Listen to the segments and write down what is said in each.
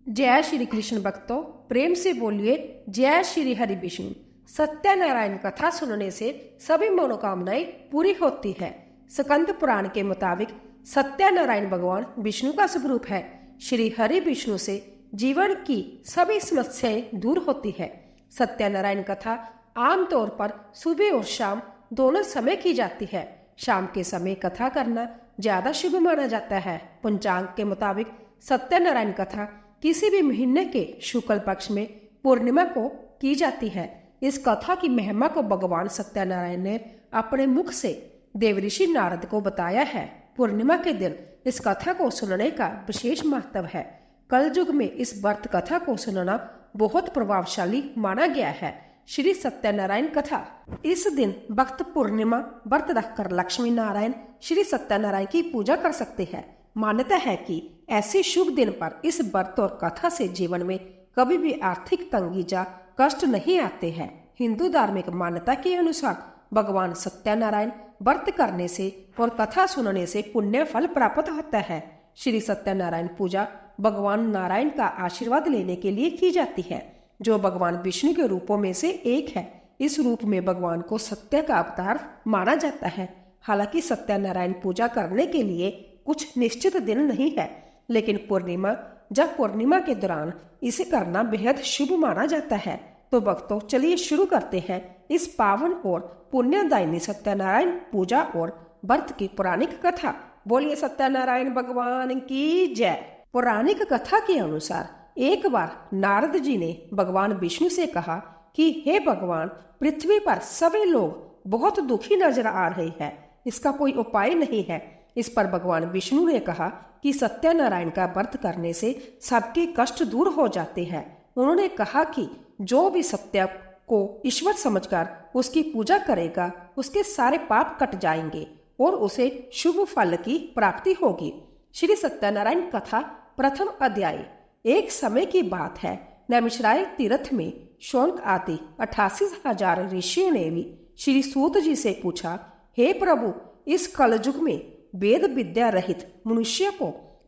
जय श्री कृष्ण भक्तों, प्रेम से बोलिए जय श्री हरि विष्णु। सत्यनारायण कथा सुनने से सभी मनोकामनाएं पूरी होती है। स्कंद पुराण के मुताबिक सत्यनारायण भगवान विष्णु का स्वरूप है। श्री हरि विष्णु से जीवन की सभी समस्याएं दूर होती है। सत्यनारायण कथा आमतौर पर सुबह और शाम दोनों समय की जाती है। शाम के समय कथा करना ज्यादा शुभ माना जाता है। पंचांग के मुताबिक सत्यनारायण कथा किसी भी महीने के शुक्ल पक्ष में पूर्णिमा को की जाती है। इस कथा की महिमा को भगवान सत्यनारायण ने अपने मुख से देवऋषि नारद को बताया है। पूर्णिमा के दिन इस कथा को सुनने का विशेष महत्व है। कल युग में इस व्रत कथा को सुनना बहुत प्रभावशाली माना गया है। श्री सत्यनारायण कथा। इस दिन भक्त पूर्णिमा व्रत रखकर लक्ष्मी नारायण श्री सत्यनारायण की पूजा कर सकते हैं। मान्यता है कि ऐसे शुभ दिन पर इस व्रत और कथा से जीवन में कभी भी आर्थिक तंगी या कष्ट नहीं आते हैं। हिंदू धार्मिक मान्यता के अनुसार भगवान सत्यनारायण व्रत करने से और कथा सुनने से पुण्य फल प्राप्त होता है। श्री सत्यनारायण पूजा भगवान नारायण का आशीर्वाद लेने के लिए की जाती है, जो भगवान विष्णु के रूपों में से एक है। इस रूप में भगवान को सत्य का अवतार माना जाता है। हालांकि सत्यनारायण पूजा करने के लिए कुछ निश्चित दिन नहीं है, लेकिन पूर्णिमा के दौरान इसे करना बेहद शुभ माना जाता है। तो भक्तों, चलिए शुरू करते हैं इस पावन और पुण्यदायिनी सत्यनारायण पूजा और व्रत की पौराणिक कथा। बोलिए सत्यनारायण भगवान की जय। पौराणिक कथा के अनुसार एक बार नारद जी ने भगवान विष्णु से कहा कि हे भगवान, पृथ्वी पर सभी लोग बहुत दुखी नजर आ रहे हैं, इसका कोई उपाय नहीं है। इस पर भगवान विष्णु ने कहा कि सत्यनारायण का व्रत करने से सबके कष्ट दूर हो जाते हैं। उन्होंने कहा कि जो भी सत्य को ईश्वर समझकर उसकी पूजा करेगा, उसके सारे पाप कट जाएंगे और उसे शुभ फल की प्राप्ति होगी। श्री सत्यनारायण कथा प्रथम अध्याय। एक समय की बात है, नैमिषारण्य तीर्थ में शौनक आदि 88,000 ऋषियों ने भी श्री सूत जी से पूछा, हे प्रभु, इस कलयुग में वेद विद्या रहित मनुष्य को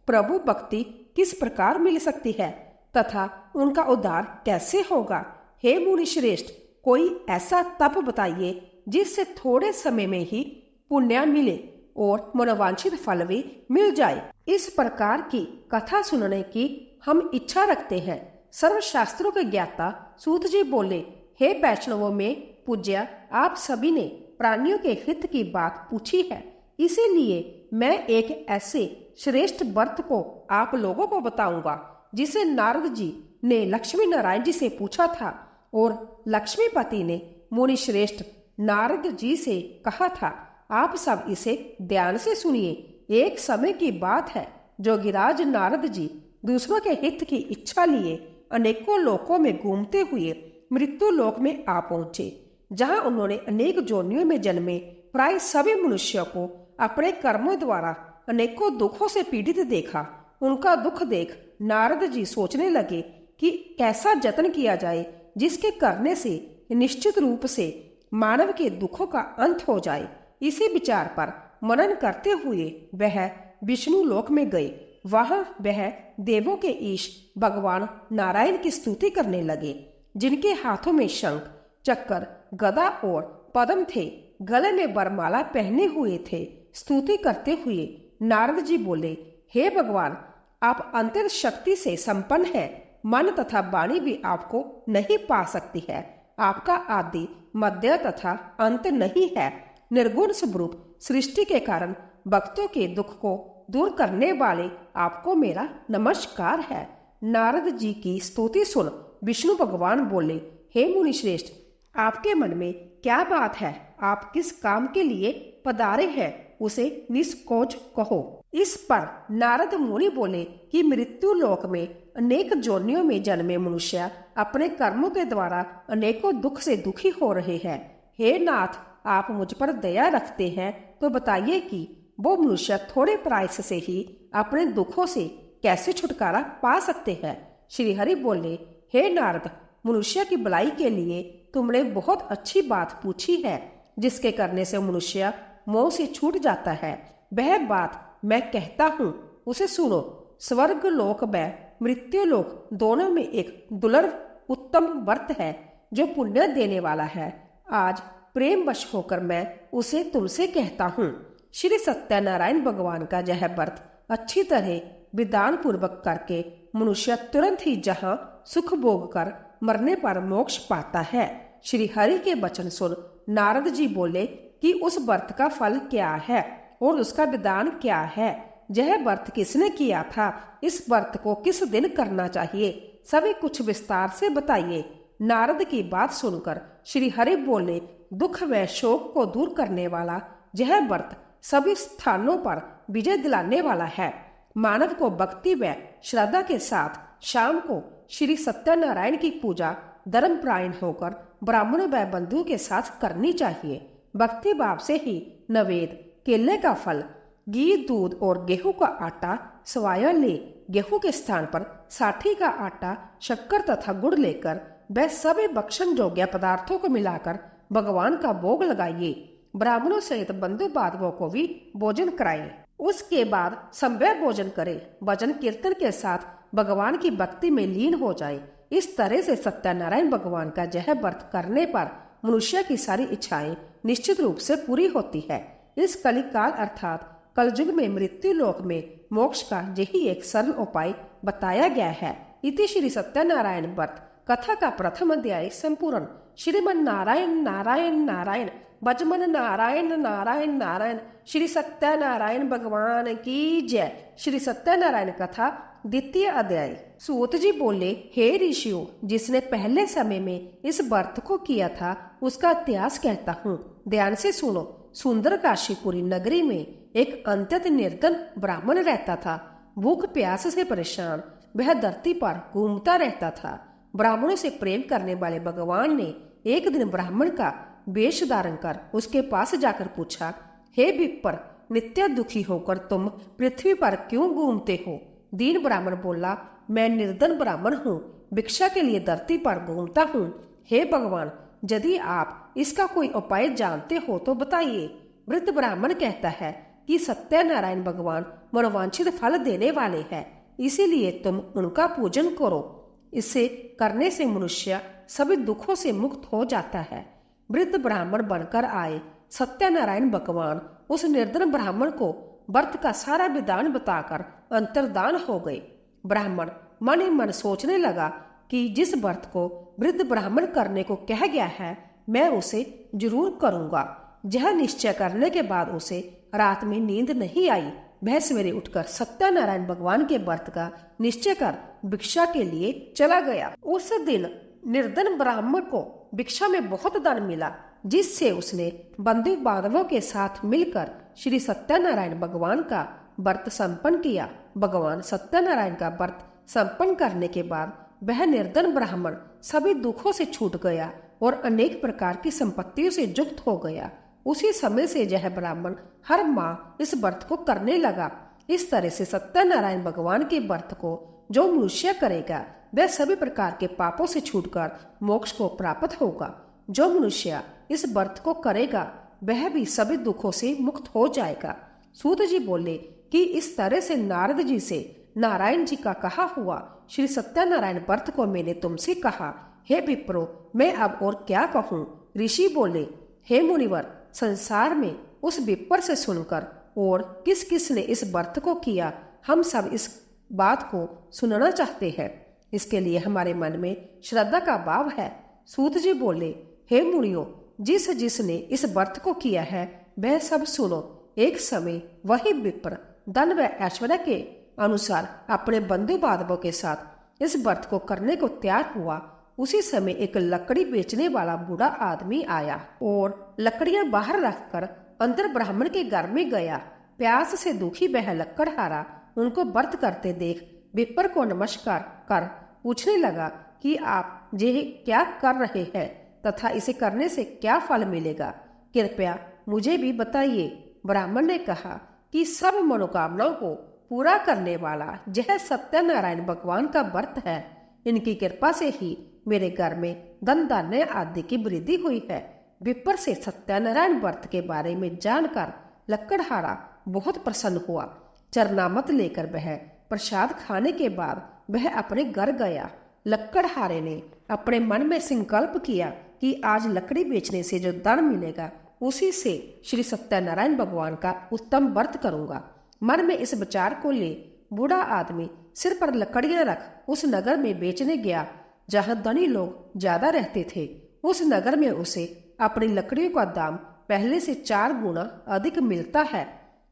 प्रभु भक्ति किस प्रकार मिल सकती है तथा उनका उद्धार कैसे होगा? हे मुनि श्रेष्ठ, कोई ऐसा तप बताइए जिससे थोड़े समय में ही पुण्य मिले और मनोवांछित फल भी मिल जाए। इस प्रकार की कथा सुनने की हम इच्छा रखते हैं। सर्वशास्त्रों के ज्ञाता सूत जी बोले, हे वैष्णवों में पूज्य, आप सभी ने प्राणियों के हित की बात पूछी है, इसीलिए मैं एक ऐसे श्रेष्ठ व्रत को आप लोगों को बताऊंगा जिसे नारद जी ने लक्ष्मी नारायण जी से पूछा था और लक्ष्मीपति ने मुनि श्रेष्ठ नारद जी से कहा था। आप सब इसे ध्यान से सुनिए। एक समय की बात है, जोगिराज नारद जी दूसरों के हित की इच्छा लिए अनेकों लोकों में घूमते हुए मृत्यु लोक में आ पहुंचे, जहां उन्होंने अनेक योनियों में जन्मे प्राय सभी मनुष्यों को अपने कर्मों द्वारा अनेकों दुखों से पीड़ित देखा। उनका दुख देख नारद जी सोचने लगे कि कैसा जतन किया जाए जिसके करने से निश्चित रूप से मानव के दुखों का अंत हो जाए। इसी विचार पर मनन करते हुए वह विष्णु लोक में गए। वहां वह देवों के ईश भगवान नारायण की स्तुति करने लगे, जिनके हाथों में शंख, चक्र, गदा और पद्म थे, गले में वरमाला पहने हुए थे। स्तुति करते हुए नारद जी बोले, हे भगवान, आप अंतर शक्ति से संपन्न हैं, मन तथा वाणी भी आपको नहीं पा सकती है। आपका आदि मध्य तथा अंत नहीं है। निर्गुण स्वरूप सृष्टि के कारण भक्तों के दुख को दूर करने वाले आपको मेरा नमस्कार है। नारद जी की स्तुति सुन विष्णु भगवान बोले, हे मुनि श्रेष्ठ, आपके मन में क्या बात है? आप किस काम के लिए पधारे हैं, उसे निष्कोच कहो। इस पर नारद मुनि बोले कि मृत्यु लोक में अनेक योनियों में जन्मे मनुष्य अपने कर्मों के द्वारा अनेकों दुख से दुखी हो रहे हैं। हे नाथ, आप मुझ पर दया रखते हैं तो बताइए कि वो मनुष्य थोड़े प्रायश्चित से ही अपने दुखों से कैसे छुटकारा पा सकते हैं। श्री हरि बोले, हे नारद, मनुष्य की भलाई के लिए तुमने बहुत अच्छी बात पूछी है, जिसके करने से मनुष्य मोह से छूट जाता है। वह बात मैं कहता हूँ, उसे सुनो। स्वर्ग लोक में मृत्युलोक दोनों में एक दुर्लभ उत्तम व्रत है जो पुण्य देने वाला है। आज प्रेम वश होकर मैं उसे तुमसे कहता हूँ। श्री सत्यनारायण भगवान का यह व्रत अच्छी तरह विधान पूर्वक करके मनुष्य तुरंत ही जहाँ सुख भोग कर मरने पर मोक्ष पाता है। श्री हरि के वचन सुन नारद जी बोले कि उस व्रत का फल क्या है और उसका विधान क्या है। यह व्रत किसने किया था, इस व्रत को किस दिन करना चाहिए, सभी कुछ विस्तार से बताइए। नारद की बात सुनकर श्री हरि बोले, दुख व शोक को दूर करने वाला यह व्रत सभी स्थानों पर विजय दिलाने वाला है। मानव को भक्ति व श्रद्धा के साथ शाम को श्री सत्यनारायण की पूजा धर्मपरायण होकर ब्राह्मण व बंधु के साथ करनी चाहिए। भक्ति भाव से ही नवेद, केले का फल, घी, दूध और गेहूं का आटा सवाया ले गेहूं के स्थान पर साठी का आटा, शक्कर तथा गुड़ लेकर वह सभी भक्षण योग्य पदार्थों को मिलाकर भगवान का भोग लगाइए। ब्राह्मणों सहित बंधु बांधवों को भी भोजन कराएं। उसके बाद संभव भोजन करें। भजन कीर्तन के साथ भगवान की भक्ति में लीन हो जाए। इस तरह से सत्यनारायण भगवान का यह व्रत करने पर मनुष्य की सारी इच्छाएं निश्चित रूप से पूरी होती है। इस कलिकाल अर्थात कलयुग में मृत्यु लोक में मोक्ष का यही एक सरल उपाय बताया गया है। इति श्री सत्यनारायण व्रत कथा का प्रथम अध्याय संपूर्ण। श्रीमन नारायण नारायण नारायण बजमन नारायण नारायण नारायण। श्री सत्यनारायण भगवान की जय। श्री सत्यनारायण कथा द्वितीय अध्याय। सूत जी बोले, हे ऋषियों, जिसने पहले समय में इस व्रत को किया था उसका इतिहास कहता हूँ, ध्यान से सुनो। सुंदर काशीपुरी नगरी में एक अत्यंत निर्धन ब्राह्मण रहता था। भूख प्यास से परेशान वह धरती पर घूमता रहता था। ब्राह्मणों से प्रेम करने वाले भगवान ने एक दिन ब्राह्मण का वेश धारण कर उसके पास जाकर पूछा, हे विप्र, नित्य दुखी होकर तुम पृथ्वी पर क्यों घूमते हो? दीन ब्राह्मण बोला, मैं निर्धन ब्राह्मण हूँ, भिक्षा के लिए धरती पर घूमता हूँ। हे भगवान, यदि आप इसका कोई उपाय जानते हो तो बताइए। वृद्ध ब्राह्मण कहता है कि सत्यनारायण भगवान मनोवांछित फल देने वाले हैं, इसीलिए तुम उनका पूजन करो। इसे करने से मनुष्य सभी दुखों से मुक्त हो जाता है। वृद्ध ब्राह्मण बनकर आए सत्यनारायण भगवान उस निर्धन ब्राह्मण को व्रत का सारा विधान बताकर अंतर्धान हो गए। ब्राह्मण मन ही मन सोचने लगा कि जिस व्रत को वृद्ध ब्राह्मण करने को कह गया है मैं उसे जरूर करूंगा। यह निश्चय करने के बाद उसे रात में नींद नहीं आई। वह सवेरे उठकर सत्यनारायण भगवान के व्रत का निश्चय कर भिक्षा के लिए चला गया। उस दिन निर्धन ब्राह्मण को भिक्षा में बहुत धन मिला, जिससे उसने बंधु बांधवों के साथ मिलकर श्री सत्यनारायण भगवान का व्रत संपन्न किया। भगवान सत्यनारायण का व्रत संपन्न करने के बाद वह निर्धन ब्राह्मण सभी दुखों से छूट गया और अनेक प्रकार की संपत्तियों से युक्त हो गया। उसी समय से यह ब्राह्मण हर माह इस व्रत को करने लगा। इस तरह से सत्यनारायण भगवान के व्रत को जो मनुष्य करेगा वह सभी प्रकार के पापों से छूटकर मोक्ष को प्राप्त होगा। जो मनुष्य इस व्रत को करेगा वह भी सभी दुखों से मुक्त हो जाएगा। सूत जी बोले कि इस तरह से नारद जी से नारायण जी का कहा हुआ श्री सत्यनारायण व्रत को मैंने तुमसे कहा। हे विप्रो, मैं अब और क्या कहूँ? ऋषि बोले, हे मुनिवर, संसार में उस विप्र से सुनकर और किस किस ने इस व्रत को किया, हम सब इस बात को सुनना चाहते हैं। इसके लिए हमारे मन में श्रद्धा का भाव है। सूत जी बोले, हे मुनियों, जिस जिसने इस व्रत को किया है वह सब सुनो। एक समय वही विप्र धन व ऐश्वर्य के अनुसार अपने बंधु बांधवों के साथ इस व्रत को करने को तैयार हुआ। उसी समय एक लकड़ी बेचने वाला बूढ़ा आदमी आया और लकड़ियां बाहर रखकर अंदर ब्राह्मण के घर में गया। प्यास से दुखी वह लकड़हारा उनको व्रत करते देख विप्र को नमस्कार कर पूछने लगा कि आप ये क्या कर रहे हैं तथा इसे करने से क्या फल मिलेगा, कृपया मुझे भी बताइए। ब्राह्मण ने कहा कि सब मनोकामनाओं को पूरा करने वाला यह सत्यनारायण भगवान का व्रत है। इनकी कृपा से ही मेरे घर में धन धान्य आदि की वृद्धि हुई है। विप्र से सत्यनारायण व्रत के बारे में जानकर लकड़हारा बहुत प्रसन्न हुआ। चरनामत लेकर वह प्रसाद खाने के बाद वह अपने घर गया। लकड़हारे ने अपने मन में संकल्प किया कि आज लकड़ी बेचने से जो धन मिलेगा उसी से श्री सत्यनारायण भगवान का उत्तम व्रत करूंगा। मन में इस विचार को ले बूढ़ा आदमी सिर पर लकड़ियां रख उस नगर में बेचने गया जहां धनी लोग ज्यादा रहते थे। उस नगर में उसे अपनी लकड़ियों का दाम पहले से 4 गुना अधिक मिलता है।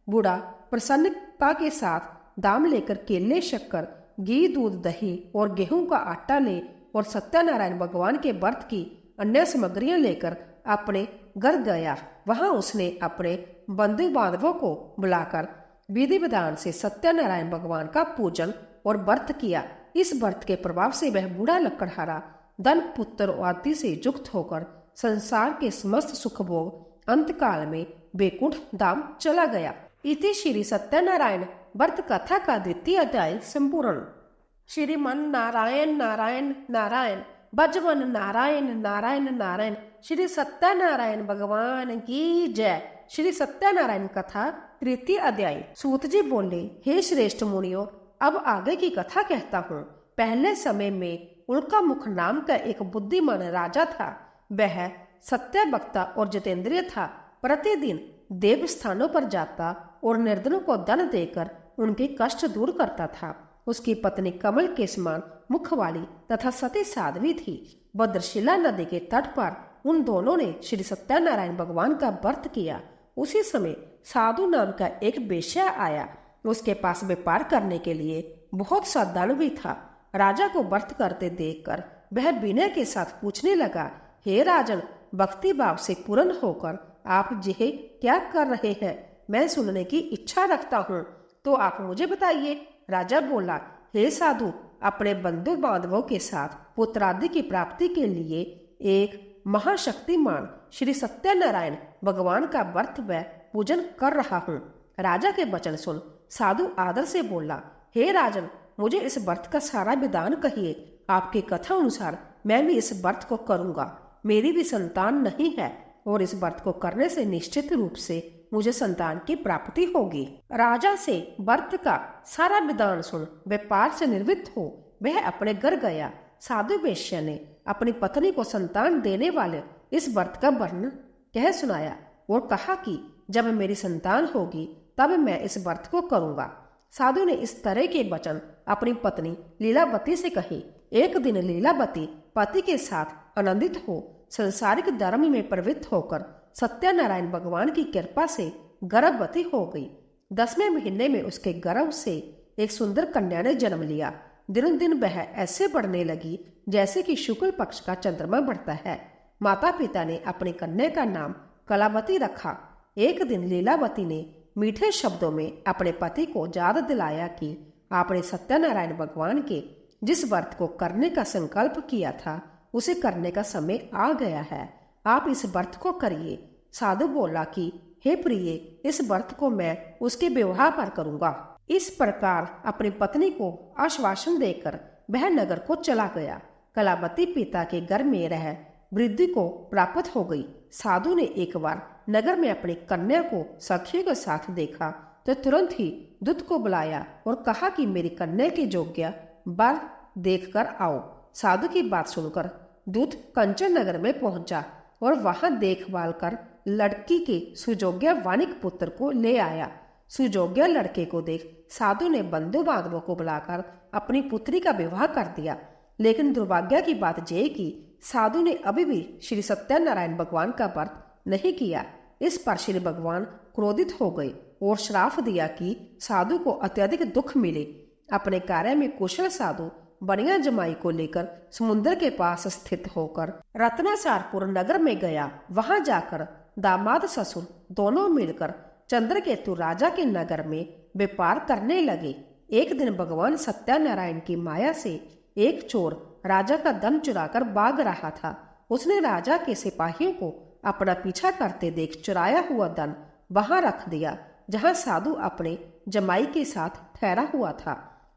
बूढ़ा प्रसन्नता के साथ दाम लेकर केले, शक्कर, घी, दूध, दही और गेहूं का आटा ले और सत्यनारायण भगवान के व्रत की अन्य सामग्रियां लेकर अपने घर गया। वहां उसने अपने बंधु बांधवों को बुलाकर विधि विधान से सत्यनारायण भगवान का पूजन और व्रत किया। इस व्रत के प्रभाव से वह बूढ़ा लकड़हारा धन, पुत्र आदि से युक्त होकर संसार के समस्त सुख भोग अंत काल में बैकुंठ धाम चला गया। इति श्री सत्यनारायण व्रत कथा का 2य अध्याय संपूर्ण। श्रीमन नारायण नारायण नारायण भजवन नारायण नारायण नारायण। श्री सत्यनारायण भगवान की जय। श्री सत्यनारायण कथा 3 अध्याय। सूत जी बोले, हे श्रेष्ठ मुनियों, अब आगे की कथा कहता हूँ। पहले समय में उल्का मुख नाम का एक बुद्धिमान राजा था। वह सत्य वक्ता और जितेंद्रिय था। प्रतिदिन देव स्थानों पर जाता और निर्धनों को धन देकर उनके कष्ट दूर करता था। उसकी पत्नी कमल के समान मुख वाली तथा सती साध्वी थी। भद्रशिला नदी के तट पर उन दोनों ने श्री सत्यनारायण भगवान का व्रत किया। उसी समय साधु नाम का एक वेश्या आया। उसके पास व्यापार करने के लिए बहुत सा धन भी था। राजा को व्रत करते देखकर वह विनय के साथ पूछने लगा, हे राजन, भक्ति भाव से पूर्ण होकर आप यह क्या कर रहे हैं? मैं सुनने की इच्छा रखता हूँ, तो आप मुझे बताइए। राजा बोला, हे साधु, अपने बंधु बांधवों के साथ पुत्रादि की प्राप्ति के लिए एक महाशक्तिमान श्री सत्यनारायण भगवान का व्रत व पूजन कर रहा हूँ। राजा के वचन सुन साधु आदर से बोला, हे राजन, मुझे इस व्रत का सारा विधान कहिए। आपकी कथा अनुसार मैं भी इस व्रत को करूंगा। मेरी भी संतान नहीं है और इस व्रत को करने से निश्चित रूप से मुझे संतान की प्राप्ति होगी। राजा से व्रत का सारा विधान सुन व्यापार से निवृत्त हो वह अपने घर गया। साधु वेश्या ने अपनी पत्नी को संतान देने वाले इस व्रत का वर्णन कह सुनाया और कहा कि जब मेरी संतान होगी तब मैं इस व्रत को करूंगा। साधु ने इस तरह के वचन अपनी पत्नी लीलावती से कहे। एक दिन लीलावती पति के साथ आनंदित हो संसारिक धर्म में प्रवृत्त होकर सत्यनारायण भगवान की कृपा से गर्भवती हो गई। 10वें महीने में उसके गर्भ से एक सुंदर कन्या ने जन्म लिया। दिन दिन वह ऐसे बढ़ने लगी जैसे कि शुक्ल पक्ष का चंद्रमा बढ़ता है। माता पिता ने अपनी कन्या का नाम कलावती रखा। एक दिन लीलावती ने मीठे शब्दों में अपने पति को याद दिलाया कि आपने सत्यनारायण भगवान के जिस व्रत को करने का संकल्प किया था उसे करने का समय आ गया है। आप इस व्रत को करिए। साधु बोला कि हे प्रिय, इस व्रत को मैं उसके विवाह पर करूंगा। इस प्रकार अपनी पत्नी को आश्वासन देकर वह नगर को चला गया। कलावती पिता के घर में रह वृद्धि को प्राप्त हो गई। साधु ने एक बार नगर में अपनी कन्या को सखियों के साथ देखा तो तुरंत ही दूत को बुलाया और कहा कि मेरी कन्या के योग्य वर देखकर आओ। साधु की बात सुनकर दूत कंचन नगर में पहुंचा और वहां देखभाल कर लड़की के सुयोग्य वानिक पुत्र को ले आया। सुयोग्य लड़के को देख साधु ने बंधु बांधवों को बुलाकर अपनी पुत्री का विवाह कर दिया। लेकिन दुर्भाग्य की बात यह कि साधु ने अभी भी श्री सत्यनारायण भगवान का व्रत नहीं किया। इस पर श्री भगवान क्रोधित हो गए और श्राप दिया कि साधु को अत्यधिक दुख मिले। अपने कार्य में कुशल साधु बनिया जमाई को लेकर समुद्र के पास स्थित होकर रत्नासारपुर नगर में गया। वहां जाकर दामाद ससुर दोनों मिलकर चंद्रकेतु राजा के नगर में व्यापार करने लगे। एक दिन भगवान सत्यनारायण की माया से एक चोर राजा का धन चुराकर भाग रहा था। उसने राजा के सिपाहियों को अपना पीछा करते देख चुराया हुआ धन वहां रख दिया जहां साधु अपने जमाई के साथ ठहरा हुआ था।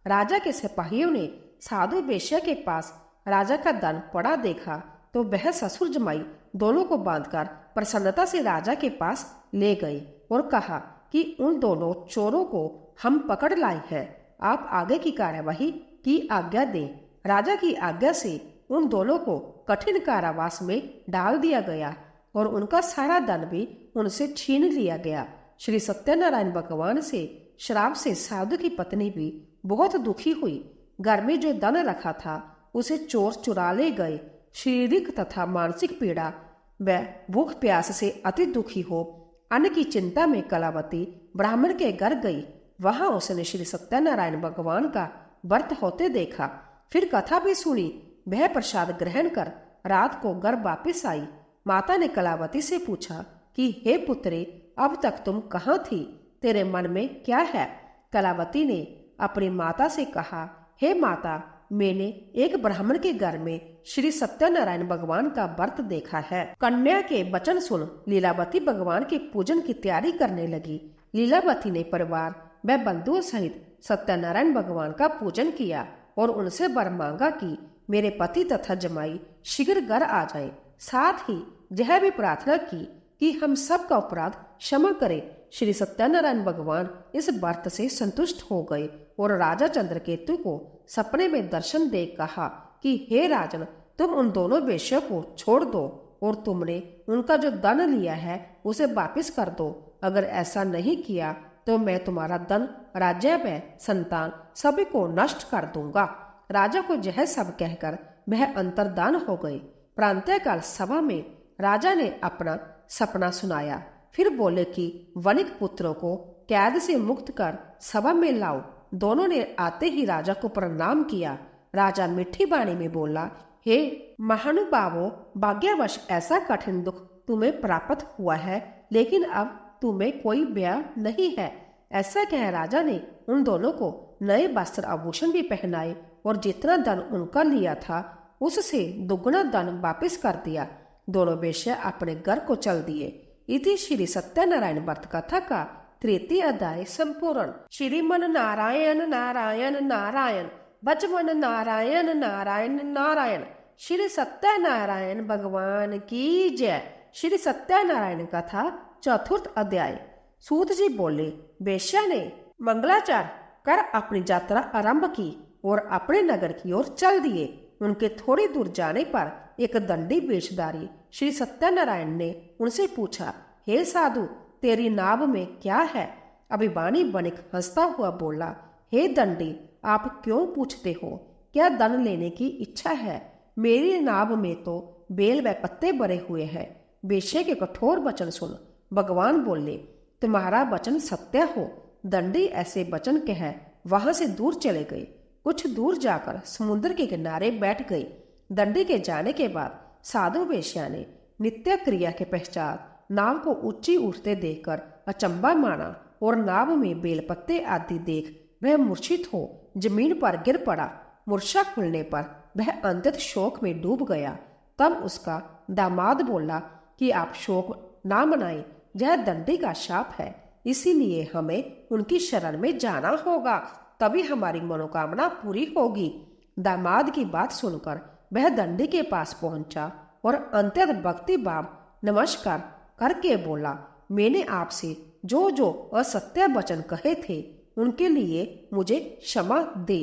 राजा के सिपाहियों ने साधु वेश्या के पास राजा का धन पड़ा देखा तो वह ससुर जमाई दोनों को बांधकर प्रसन्नता से राजा के पास ले गए और कहा कि उन दोनों चोरों को हम पकड़ लाए हैं। आप आगे की कार्यवाही की आज्ञा दें। राजा की आज्ञा से उन दोनों को कठिन कारावास में डाल दिया गया और उनका सारा धन भी उनसे छीन लिया गया। श्री सत्यनारायण भगवान से श्राप से साधु की पत्नी भी बहुत दुखी हुई। घर में जो धन रखा था उसे चोर चुरा ले गए। शारीरिक तथा मानसिक पीड़ा व भूख प्यास से अति दुखी हो अन्न की चिंता में कलावती ब्राह्मण के घर गई। वहां उसने श्री सत्यनारायण भगवान का व्रत होते देखा। फिर कथा भी सुनी। वह प्रसाद ग्रहण कर रात को घर वापिस आई। माता ने कलावती से पूछा कि हे पुत्री, अब तक तुम कहाँ थी? तेरे मन में क्या है? कलावती ने अपनी माता से कहा, हे माता, मैंने एक ब्राह्मण के घर में श्री सत्यनारायण भगवान का व्रत देखा है। कन्या के वचन सुन लीलावती भगवान के पूजन की तैयारी करने लगी। लीलावती ने परिवार व बंधुओं सहित सत्यनारायण भगवान का पूजन किया और उनसे वर मांगा कि मेरे पति तथा जमाई शीघ्र घर आ जाए। साथ ही यह भी प्रार्थना की कि हम सब का अपराध क्षमा करे। श्री सत्यनारायण भगवान इस व्रत से संतुष्ट हो गए और राजा चंद्रकेतु को सपने में दर्शन दे कहा कि हे राजन, तुम उन दोनों वेश्यों को छोड़ दो और तुमने उनका जो धन लिया है उसे वापस कर दो। अगर ऐसा नहीं किया तो मैं तुम्हारा धन, राज्य व संतान सभी को नष्ट कर दूंगा। राजा को यह सब कहकर वह अंतर्धान हो गए। प्रांतःकाल सभा में राजा ने अपना सपना सुनाया। फिर बोले कि वणिक पुत्रों को कैद से मुक्त कर सभा में लाओ। दोनों ने आते ही राजा को प्रणाम किया। राजा मीठी वाणी में बोला, हे महानुभावों, भाग्यवश ऐसा कठिन दुख तुम्हें प्राप्त हुआ है, लेकिन अब तुम्हें कोई भय नहीं है। ऐसा कह राजा ने उन दोनों को नए वस्त्र आभूषण भी पहनाए और जितना धन उनका लिया था उससे दुगना धन वापस कर दिया। दोनों वेश्या अपने घर को चल दिए। इति श्री सत्यनारायण व्रत कथा का तृतीय अध्याय संपूर्ण। श्रीमन नारायण नारायण नारायण, बचमन नारायण नारायण नारायण। श्री सत्यनारायण भगवान की जय। श्री सत्यनारायण कथा चतुर्थ अध्याय। सूत जी बोले, वेश्या ने मंगलाचार कर अपनी यात्रा आरंभ की और अपने नगर की ओर चल दिए। उनके थोड़ी दूर जाने पर एक दंडी वेशधारी श्री सत्यनारायण ने उनसे पूछा, हे साधु, तेरी नाभ में क्या है? अभिमानी वणिक हंसता हुआ बोला, हे दंडी, आप क्यों पूछते हो? क्या धन लेने की इच्छा है? मेरी नाभ में तो बेल व पत्ते भरे हुए हैं। वेश्या के कठोर वचन सुन भगवान बोले, तुम्हारा वचन सत्य हो। दंडी ऐसे वचन कह वहां से दूर चले गए। कुछ दूर जाकर समुद्र के किनारे बैठ गई। दंडी के जाने के बाद साधु वेश्या ने नित्य क्रिया के पश्चात नाव को ऊंची उठते देखकर अचंबा माना और नाव में बेलपत्ते आदि देख वह मूर्छित हो जमीन पर गिर पड़ा। मूर्छा खुलने पर वह अंतत शोक में डूब गया। तब उसका दामाद बोला कि आप शोक ना मनाएं, यह दंडी का शाप है, इसीलिए हमें उनकी शरण में जाना होगा, तभी हमारी मनोकामना पूरी होगी। दामाद की बात सुनकर वह दंडी के पास पहुंचा और अत्यंत भक्ति भाव नमस्कार करके बोला, मैंने आपसे जो जो असत्य वचन कहे थे उनके लिए मुझे क्षमा दे।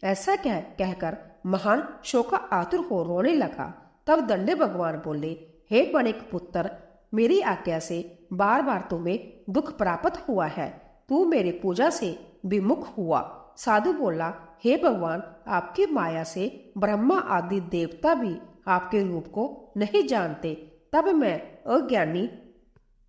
ऐसा कहकर महान शोका आतुर हो रोने लगा। तब दंडे भगवान बोले, हे वणिक पुत्र, मेरी आज्ञा से बार बार तुम्हें दुख प्राप्त हुआ है। तू मेरी पूजा से विमुख हुआ। साधु बोला, हे भगवान, आपकी माया से ब्रह्मा आदि देवता भी आपके रूप को नहीं जानते, तब मैं अज्ञानी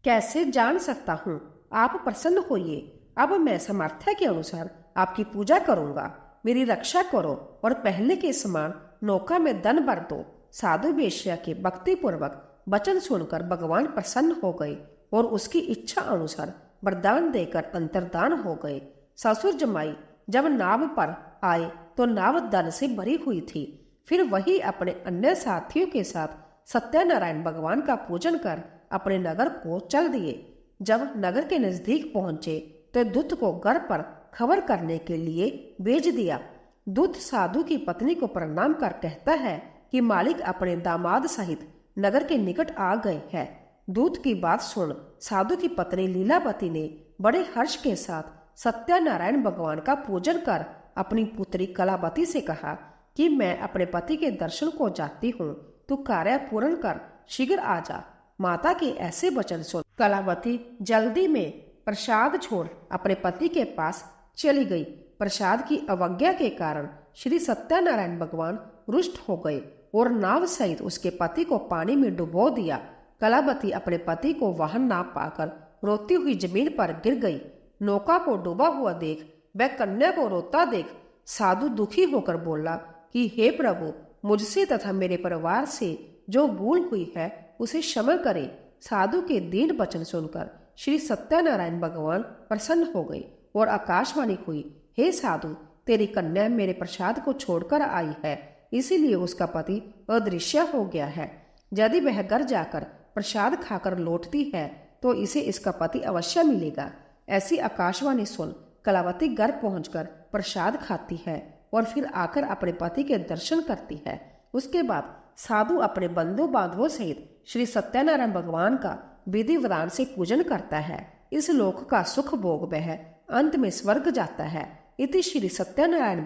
कैसे जान सकता हूँ? आप प्रसन्न होइए। अब मैं सामर्थ्य के अनुसार आपकी पूजा करूंगा। मेरी रक्षा करो और पहले के समान नौका में धन भर दो। साधु वेश्या के भक्ति पूर्वक वचन सुनकर भगवान प्रसन्न हो गए और उसकी इच्छा अनुसार वरदान देकर अंतर्धान हो गए। ससुर जमाई जब नाव पर आए तो नाव धन से भरी हुई थी। फिर वही अपने अन्य साथियों के साथ सत्यनारायण भगवान का पूजन कर अपने नगर को चल दिए। जब नगर के नजदीक पहुंचे तो दूत को घर पर खबर करने के लिए भेज दिया। दूत साधु की पत्नी को प्रणाम कर कहता है कि मालिक अपने दामाद सहित नगर के निकट आ गए हैं। दूत की बात सुन साधु की पत्नी लीलावती ने बड़े हर्ष के साथ सत्यनारायण भगवान का पूजन कर अपनी पुत्री कलावती से कहा कि मैं अपने पति के दर्शन को जाती हूँ, तू कार्य पूर्ण कर, शीघ्र आ जा। माता के ऐसे वचन सुन कलावती जल्दी में प्रसाद छोड़ अपने पति के पास चली गई। प्रसाद की अवज्ञा के कारण श्री सत्यनारायण भगवान रुष्ट हो गए और नाव सहित उसके पति को पानी में डुबो दिया। कलावती अपने पति को वहां ना पाकर रोती हुई जमीन पर गिर गई। नौका को डूबा हुआ देख वह कन्या को रोता देख साधु दुखी होकर बोला कि हे प्रभु, मुझसे तथा मेरे परिवार से जो भूल हुई है उसे क्षमा करें। साधु के दीन वचन सुनकर श्री सत्यनारायण भगवान प्रसन्न हो गए और आकाशवाणी हुई, हे साधु, तेरी कन्या मेरे प्रसाद को छोड़कर आई है, इसीलिए उसका पति अदृश्य हो गया है। यदि वह घर जाकर प्रसाद खाकर लौटती है तो इसे इसका पति अवश्य मिलेगा। ऐसी आकाशवाणी सुन कलावती घर पहुंचकर प्रसाद खाती है और फिर आकर अपने पति के दर्शन करती है। उसके बाद साधु अपने बंधु बांधवों सहित श्री सत्यनारायण भगवान का विधि विधान से पूजन करता है। इस लोक का सुख भोग वह अंत में स्वर्ग जाता है। इति श्री सत्यनारायण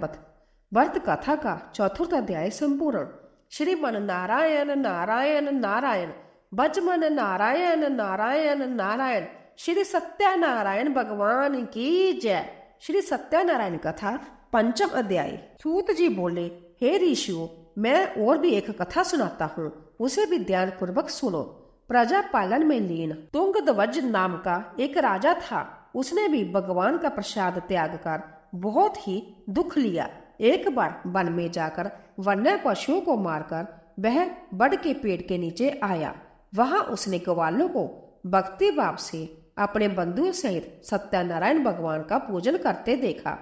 व्रत कथा का चतुर्थ अध्याय संपूर्ण। श्रीमन नारायण नारायण नारायण बजमन नारायण नारायण नारायण। श्री सत्यनारायण भगवान की जय। श्री सत्यनारायण कथा पंचम अध्याय। सूत जी बोले, हे ऋषियों, मैं और भी एक कथा सुनाता हूँ, उसे भी ध्यान पूर्वक सुनो। प्रजा पालन में लीन तुंगध्वज नाम का एक राजा था। उसने भी भगवान का प्रसाद त्याग कर बहुत ही दुख लिया। एक बार वन में जाकर वन्य पशुओं को मारकर वह बड़ के पेड़ के नीचे आया। वहां उसने ग्वालों को भक्ति भाव से अपने बंधुओं सहित सत्यनारायण भगवान का पूजन करते देखा।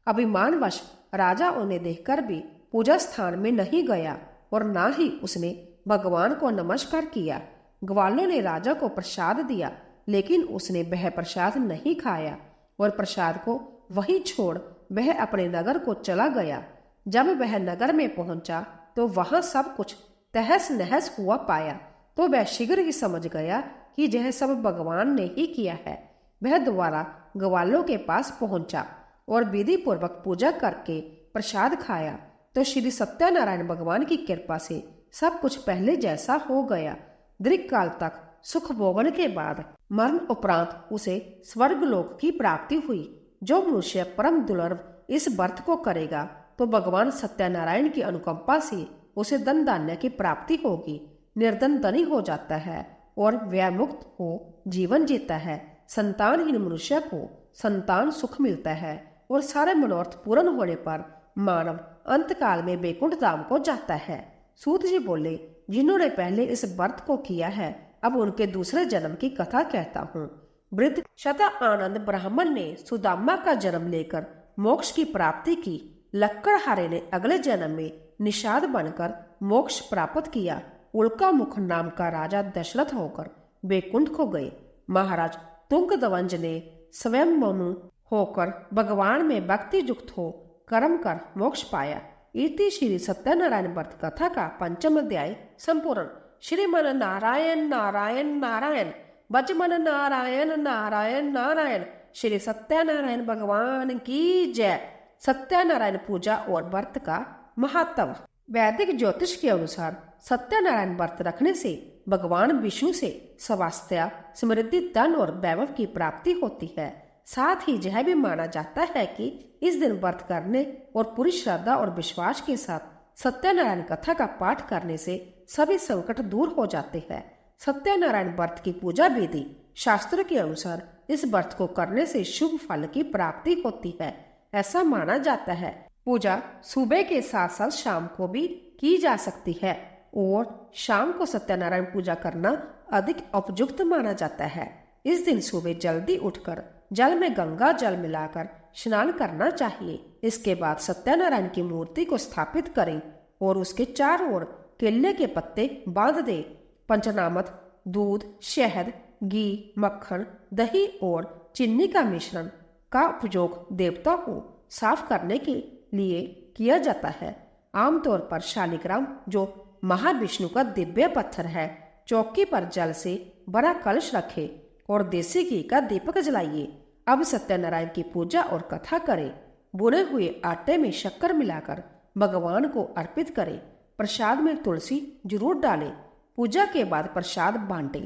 अभिमानवश राजा उन्हें देखकर भी पूजा स्थान में नहीं गया और ना ही उसने भगवान को नमस्कार किया। ग्वालों ने राजा को प्रसाद दिया, लेकिन उसने वह प्रसाद नहीं खाया और प्रसाद को वहीं छोड़ वह अपने नगर को चला गया। जब वह नगर में पहुंचा तो वहां सब कुछ तहस नहस हुआ पाया, तो वह शीघ्र ही समझ गया कि यह सब भगवान ने ही किया है। वह दोबारा ग्वालों के पास पहुंचा और विधि पूर्वक पूजा करके प्रसाद खाया तो श्री सत्यनारायण भगवान की कृपा से सब कुछ पहले जैसा हो गया। दीर्घ काल तक सुख भोगने के बाद मरण उपरांत उसे स्वर्गलोक की प्राप्ति हुई। जो मनुष्य परम दुर्लभ इस व्रत को करेगा तो भगवान सत्यनारायण की अनुकंपा से उसे धन धान्य की प्राप्ति होगी। निर्धन धनी हो जाता है और व्यमुक्त हो जीवन जीता है। संतानहीन मनुष्य को संतान सुख मिलता है और सारे मनोरथ पूर्ण होने पर मानव अंतकाल में बैकुंठ धाम को जाता है। सूत जी बोले, जिन्होंने पहले इस व्रत को किया है, अब उनके दूसरे जन्म की कथा कहता हूँ। वृद्ध शता आनंद ब्राह्मण ने सुदामा का जन्म लेकर मोक्ष की प्राप्ति की। लक्कड़हारे ने अगले जन्म में निषाद बनकर मोक्ष प्राप्त किया। उल्का मुख नाम का राजा दशरथ होकर बैकुंठ को गए। महाराज तुंगध्वज ने स्वयं मनु होकर भगवान में भक्ति युक्त हो कर्म कर मोक्ष पाया। इति श्री सत्यनारायण व्रत कथा का पंचम अध्याय संपूर्ण। श्रीमन नारायण नारायण नारायण बजमन नारायण नारायण नारायण। श्री सत्यनारायण भगवान की जय। सत्यनारायण पूजा और व्रत का महत्व। वैदिक ज्योतिष के अनुसार सत्यनारायण व्रत रखने से भगवान विष्णु से स्वास्थ्य, समृद्धि, धन और वैभव की प्राप्ति होती है। साथ ही यह भी माना जाता है कि इस दिन व्रत करने और पूरी श्रद्धा और विश्वास के साथ सत्यनारायण कथा का पाठ करने से सभी संकट दूर हो जाते हैं। सत्यनारायण व्रत की पूजा विधि। शास्त्र के अनुसार इस व्रत को करने से शुभ फल की प्राप्ति होती है, ऐसा माना जाता है। पूजा सुबह के साथ साथ शाम को भी की जा सकती है और शाम को सत्यनारायण पूजा करना अधिक उपयुक्त माना जाता है। इस दिन सुबह जल्दी उठकर जल में गंगा जल मिलाकर स्नान करना चाहिए। इसके बाद सत्यनारायण की मूर्ति को स्थापित करें और उसके चारों ओर केले के पत्ते बांध दे। पंचनामत, दूध, शहद, घी, मक्खन, दही और चीनी का मिश्रण का उपयोग देवता को साफ करने के लिए किया जाता है। आमतौर पर शालिग्राम, जो महाविष्णु का दिव्य पत्थर है, चौकी पर जल से बड़ा कलश रखे और देसी घी का दीपक जलाइए। अब सत्यनारायण की पूजा और कथा करें। भुने हुए आटे में शक्कर मिलाकर भगवान को अर्पित करें। प्रसाद में तुलसी जरूर डालें। पूजा के बाद प्रसाद बांटें।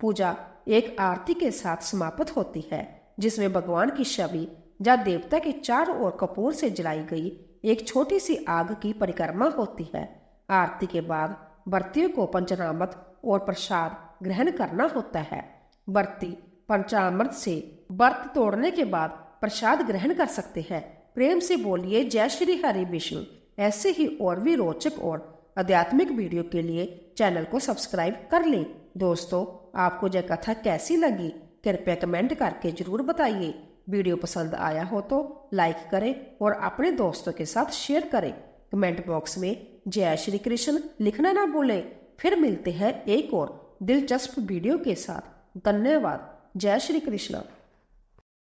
पूजा एक आरती के साथ समाप्त होती है, जिसमें भगवान की छवि या देवता के चारों ओर कपूर से जलाई गई एक छोटी सी आग की परिक्रमा होती है। आरती के बाद व्रतियों को पंचामृत और प्रसाद ग्रहण करना होता है। व्रती पंचामृत से व्रत तोड़ने के बाद प्रसाद ग्रहण कर सकते हैं। प्रेम से बोलिए जय श्री हरि विष्णु। ऐसे ही और भी रोचक और आध्यात्मिक वीडियो के लिए चैनल को सब्सक्राइब कर लें। दोस्तों, आपको यह कथा कैसी लगी कृपया कमेंट करके जरूर बताइए। वीडियो पसंद आया हो तो लाइक करें और अपने दोस्तों के साथ शेयर करें। कमेंट बॉक्स में जय श्री कृष्ण लिखना ना भूलें। फिर मिलते हैं एक और दिलचस्प वीडियो के साथ। धन्यवाद। जय श्री कृष्ण।